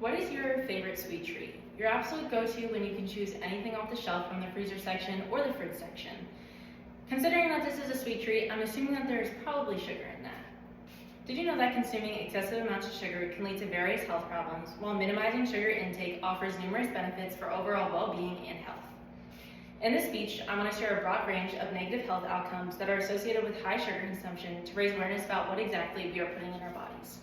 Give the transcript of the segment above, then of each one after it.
What is your favorite sweet treat? Your absolute go-to when you can choose anything off the shelf from the freezer section or the fruit section. Considering that this is a sweet treat, I'm assuming that there is probably sugar in that. Did you know that consuming excessive amounts of sugar can lead to various health problems, while minimizing sugar intake offers numerous benefits for overall well-being and health? In this speech, I want to share a broad range of negative health outcomes that are associated with high sugar consumption to raise awareness about what exactly we are putting in our bodies.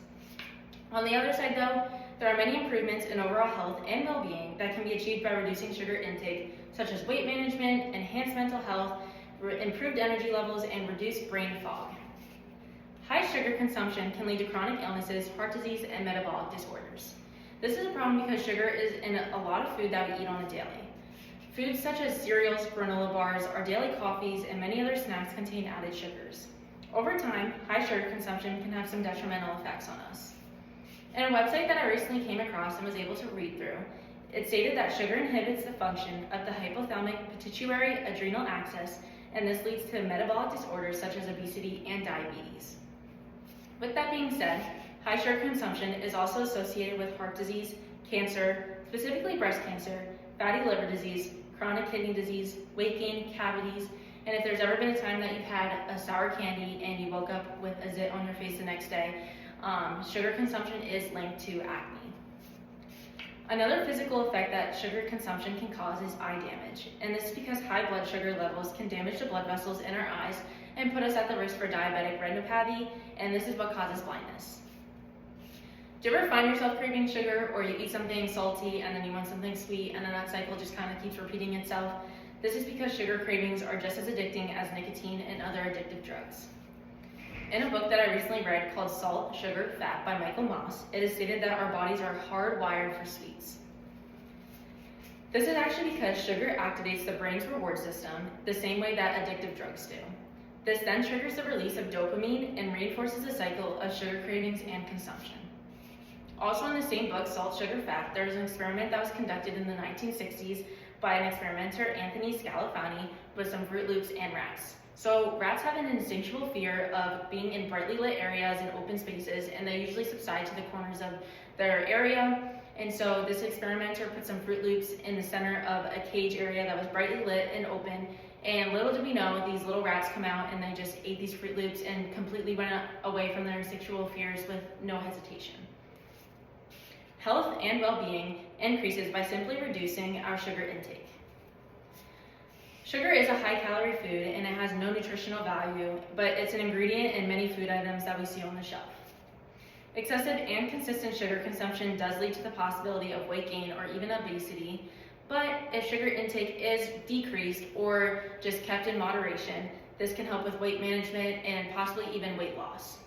On the other side though, there are many improvements in overall health and well-being that can be achieved by reducing sugar intake, such as weight management, enhanced mental health, improved energy levels, and reduced brain fog. High sugar consumption can lead to chronic illnesses, heart disease, and metabolic disorders. This is a problem because sugar is in a lot of food that we eat on a daily. Foods such as cereals, granola bars, our daily coffees, and many other snacks contain added sugars. Over time, high sugar consumption can have some detrimental effects on us. In a website that I recently came across and was able to read through, it stated that sugar inhibits the function of the hypothalamic pituitary adrenal axis, and this leads to metabolic disorders such as obesity and diabetes. With that being said, high sugar consumption is also associated with heart disease, cancer, specifically breast cancer, fatty liver disease, chronic kidney disease, weight gain, cavities, and if there's ever been a time that you've had a sour candy and you woke up with a zit on your face the next day, sugar consumption is linked to acne. Another physical effect that sugar consumption can cause is eye damage, and this is because high blood sugar levels can damage the blood vessels in our eyes and put us at the risk for diabetic retinopathy, and this is what causes blindness. Do you ever find yourself craving sugar, or you eat something salty and then you want something sweet and then that cycle just kind of keeps repeating itself? This is because sugar cravings are just as addicting as nicotine and other addictive drugs. In a book that I recently read called Salt, Sugar, Fat by Michael Moss, it is stated that our bodies are hardwired for sweets. This is actually because sugar activates the brain's reward system the same way that addictive drugs do. This then triggers the release of dopamine and reinforces the cycle of sugar cravings and consumption. Also in the same book, Salt, Sugar, Fat, there was an experiment that was conducted in the 1960s by an experimenter, Anthony Scalafani, with some Fruit Loops and rats. So rats have an instinctual fear of being in brightly lit areas and open spaces, and they usually subside to the corners of their area. And so this experimenter put some Fruit Loops in the center of a cage area that was brightly lit and open, and little did we know, these little rats come out and they just ate these Fruit Loops and completely went away from their instinctual fears with no hesitation. Health and well-being increases by simply reducing our sugar intake. Sugar is a high-calorie food and it has no nutritional value, but it's an ingredient in many food items that we see on the shelf. Excessive and consistent sugar consumption does lead to the possibility of weight gain or even obesity, but if sugar intake is decreased or just kept in moderation, this can help with weight management and possibly even weight loss.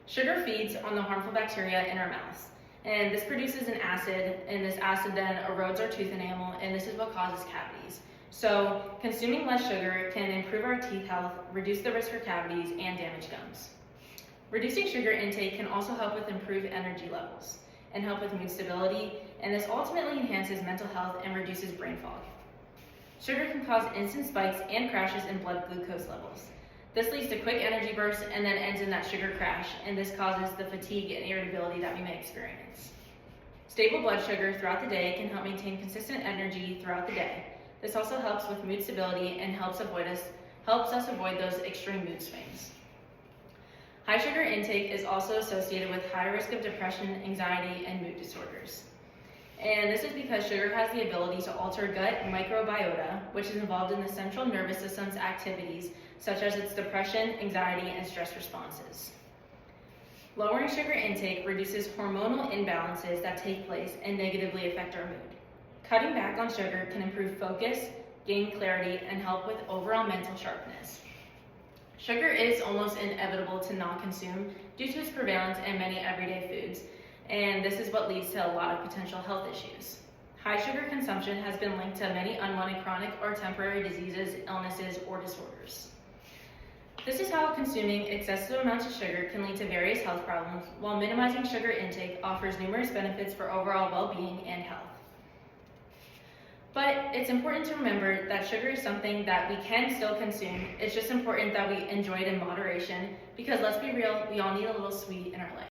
Sugar feeds on the harmful bacteria in our mouths, and this produces an acid, and this acid then erodes our tooth enamel, and this is what causes cavities. So consuming less sugar can improve our teeth health, reduce the risk for cavities, and damage gums. Reducing sugar intake can also help with improved energy levels and help with mood stability, and this ultimately enhances mental health and reduces brain fog. Sugar can cause instant spikes and crashes in blood glucose levels. This leads to quick energy bursts and then ends in that sugar crash, and this causes the fatigue and irritability that we may experience. Stable blood sugar throughout the day can help maintain consistent energy throughout the day. This also helps with mood stability and helps us avoid those extreme mood swings. High sugar intake is also associated with higher risk of depression, anxiety, and mood disorders. And this is because sugar has the ability to alter gut microbiota, which is involved in the central nervous system's activities, such as its depression, anxiety, and stress responses. Lowering sugar intake reduces hormonal imbalances that take place and negatively affect our mood. Cutting back on sugar can improve focus, gain clarity, and help with overall mental sharpness. Sugar is almost inevitable to not consume due to its prevalence in many everyday foods, and this is what leads to a lot of potential health issues. High sugar consumption has been linked to many unwanted chronic or temporary diseases, illnesses, or disorders. This is how consuming excessive amounts of sugar can lead to various health problems, while minimizing sugar intake offers numerous benefits for overall well-being and health. But it's important to remember that sugar is something that we can still consume. It's just important that we enjoy it in moderation, because let's be real, we all need a little sweet in our life.